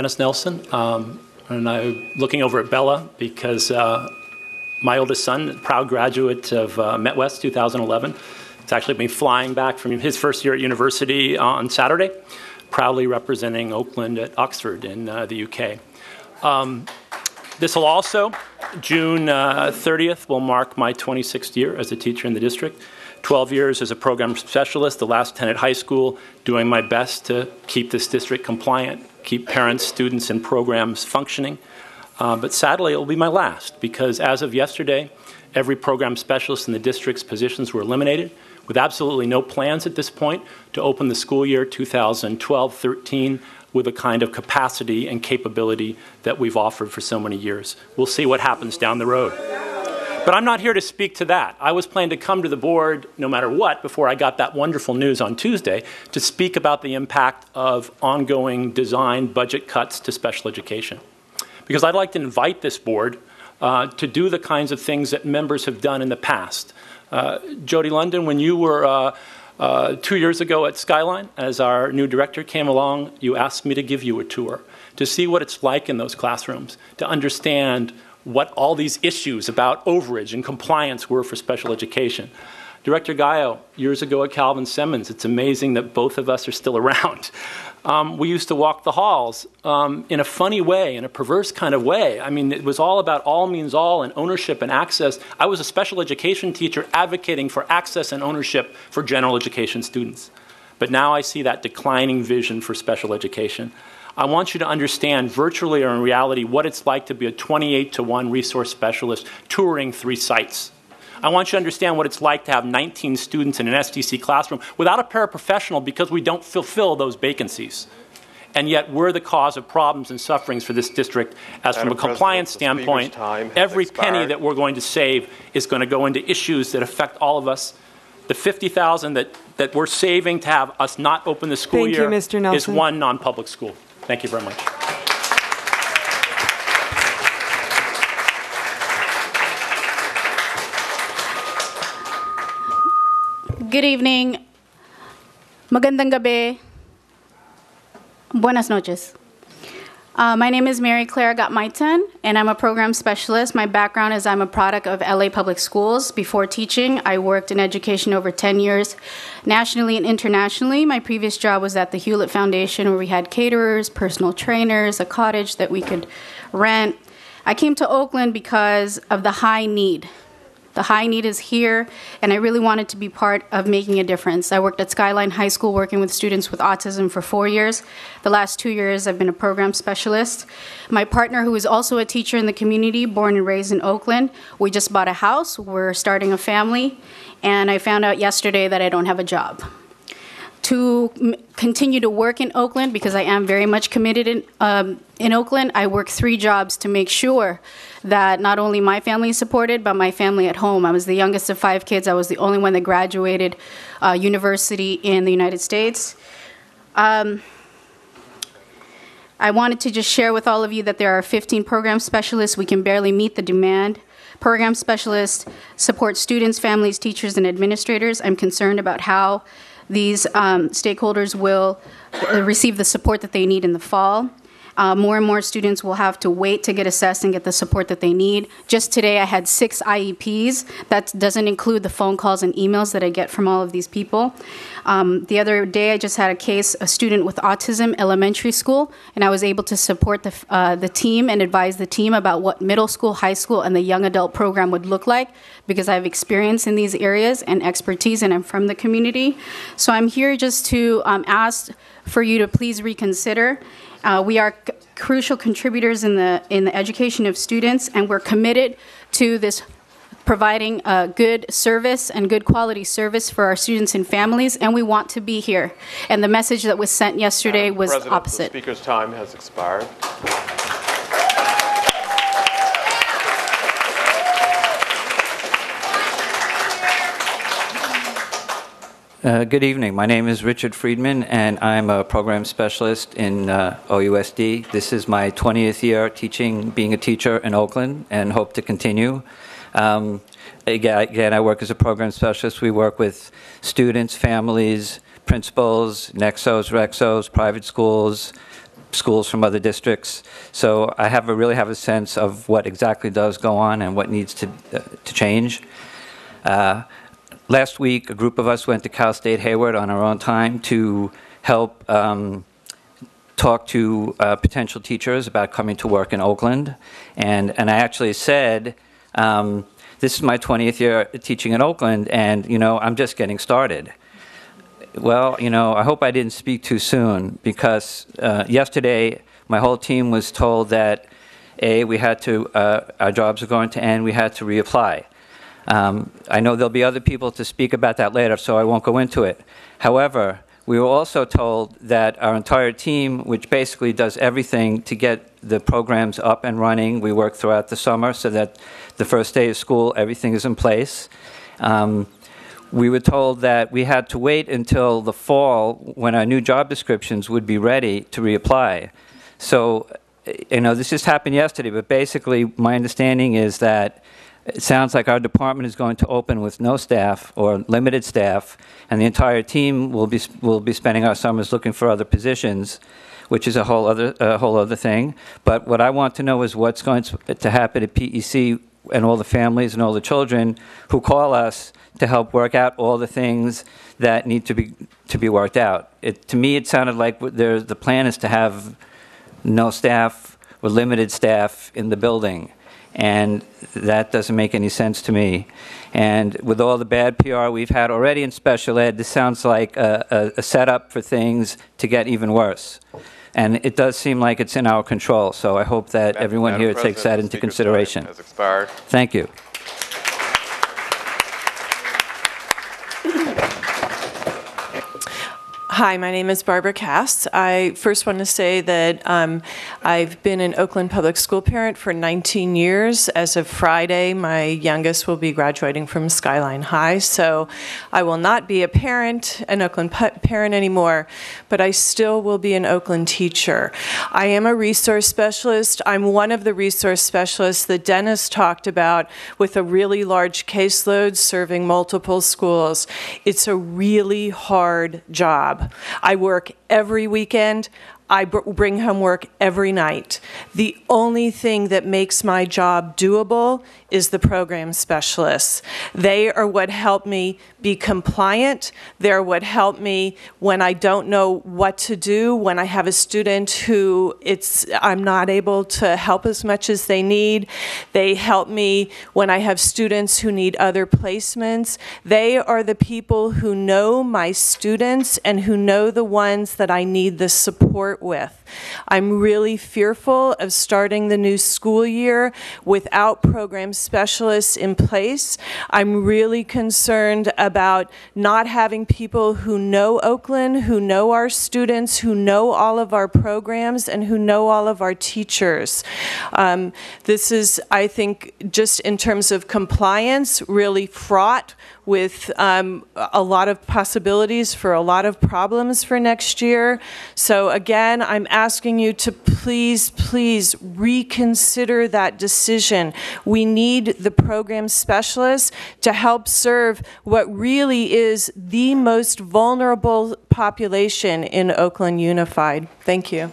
Dennis Nelson, and I'm looking over at Bella because my oldest son, proud graduate of Met West 2011, it's actually been flying back from his first year at university on Saturday, proudly representing Oakland at Oxford in the UK. This will also, June 30th, will mark my 26th year as a teacher in the district. 12 years as a program specialist, the last 10 at high school, doing my best to keep this district compliant, keep parents, students, and programs functioning. But sadly, it will be my last because as of yesterday, every program specialist in the district's positions were eliminated with absolutely no plans at this point to open the school year 2012-13 with a kind of capacity and capability that we've offered for so many years. We'll see what happens down the road. But I'm not here to speak to that. I was planning to come to the board no matter what before I got that wonderful news on Tuesday to speak about the impact of ongoing design budget cuts to special education. Because I'd like to invite this board to do the kinds of things that members have done in the past. Jody London, when you were 2 years ago at Skyline, as our new director came along, you asked me to give you a tour to see what it's like in those classrooms, to understand what all these issues about overage and compliance were for special education. Director Gaio, years ago at Calvin Simmons, it's amazing that both of us are still around. We used to walk the halls in a funny way, in a perverse kind of way. I mean, it was all about all means all and ownership and access. I was a special education teacher advocating for access and ownership for general education students. But now I see that declining vision for special education. I want you to understand virtually or in reality what it's like to be a 28-to-1 resource specialist touring 3 sites. I want you to understand what it's like to have 19 students in an SDC classroom without a paraprofessional because we don't fulfill those vacancies. And yet we're the cause of problems and sufferings for this district as from a compliance standpoint, every penny that we're going to save is going to go into issues that affect all of us. The $50,000 that we're saving to have us not open the school year is one non-public school. Thank you very much. Good evening. Magandang gabi. Buenas noches. My name is Mary Claire Gatmaitan, and I'm a program specialist. My background is I'm a product of LA Public Schools. Before teaching, I worked in education over 10 years, nationally and internationally. My previous job was at the Hewlett Foundation, where we had caterers, personal trainers, a cottage that we could rent. I came to Oakland because of the high need. The high need is here, and I really wanted to be part of making a difference. I worked at Skyline High School working with students with autism for 4 years. The last 2 years, I've been a program specialist. My partner, who is also a teacher in the community, born and raised in Oakland, we just bought a house. We're starting a family, and I found out yesterday that I don't have a job. To continue to work in Oakland, because I am very much committed in Oakland, I work 3 jobs to make sure that not only my family is supported, but my family at home. I was the youngest of 5 kids. I was the only one that graduated university in the United States. I wanted to just share with all of you that there are 15 program specialists. We can barely meet the demand. Program specialists support students, families, teachers, and administrators. I'm concerned about how these stakeholders will receive the support that they need in the fall. More and more students will have to wait to get assessed and get the support that they need. Just today, I had 6 IEPs. That doesn't include the phone calls and emails that I get from all of these people. The other day, I just had a case, a student with autism, elementary school, and I was able to support the team and advise the team about what middle school, high school, and the young adult program would look like, because I have experience in these areas and expertise, and I'm from the community. So I'm here just to ask for you to please reconsider. We are crucial contributors in the education of students, and we're committed to this providing good service and good quality service for our students and families, and we want to be here. And the message that was sent yesterday was opposite. The speaker's time has expired. Good evening. My name is Richard Friedman, and I'm a program specialist in OUSD. This is my 20th year teaching, being a teacher in Oakland, and hope to continue. Again, I work as a program specialist. We work with students, families, principals, Nexos, Rexos, private schools, schools from other districts. So I really have a sense of what exactly does go on and what needs to change. Last week, a group of us went to Cal State Hayward on our own time to help talk to potential teachers about coming to work in Oakland. And I actually said, this is my 20th year teaching in Oakland, and, I'm just getting started. Well, I hope I didn't speak too soon, because yesterday my whole team was told that, we had to, our jobs are going to end, we had to reapply. I know there'll be other people to speak about that later, so I won't go into it. However, we were also told that our entire team, which basically does everything to get the programs up and running, we work throughout the summer so that the first day of school, everything is in place. We were told that we had to wait until the fall when our new job descriptions would be ready to reapply. So, this just happened yesterday, but basically my understanding is that it sounds like our department is going to open with no staff or limited staff, and the entire team will be spending our summers looking for other positions, which is a whole other thing. But what I want to know is what's going to happen at PEC and all the families and all the children who call us to help work out all the things that need to be worked out. To me, it sounded like the plan is to have no staff or limited staff in the building. And that doesn't make any sense to me. And with all the bad PR we've had already in special ed, this sounds like a setup for things to get even worse. And it does seem like it's in our control. So I hope that everyone here takes that into consideration. Has expired. Thank you. Hi, my name is Barbara Cass. I first want to say that I've been an Oakland Public School parent for 19 years. As of Friday, my youngest will be graduating from Skyline High, so I will not be an Oakland parent anymore, but I still will be an Oakland teacher. I am a resource specialist. I'm one of the resource specialists that Dennis talked about with a really large caseload serving multiple schools. It's a really hard job. I work every weekend. I bring home work every night. The only thing that makes my job doable is the program specialists. They are what help me be compliant. They're what help me when I don't know what to do, when I have a student who I'm not able to help as much as they need. They help me when I have students who need other placements. They are the people who know my students and who know the ones that I need the support with. I'm really fearful of starting the new school year without program specialists in place. I'm really concerned about not having people who know Oakland, who know our students, who know all of our programs, and who know all of our teachers. This is, I think, just in terms of compliance, really fraught with a lot of possibilities for a lot of problems for next year. So again, I'm asking you to please, please reconsider that decision. We need the program specialists to help serve what really is the most vulnerable population in Oakland Unified. Thank you.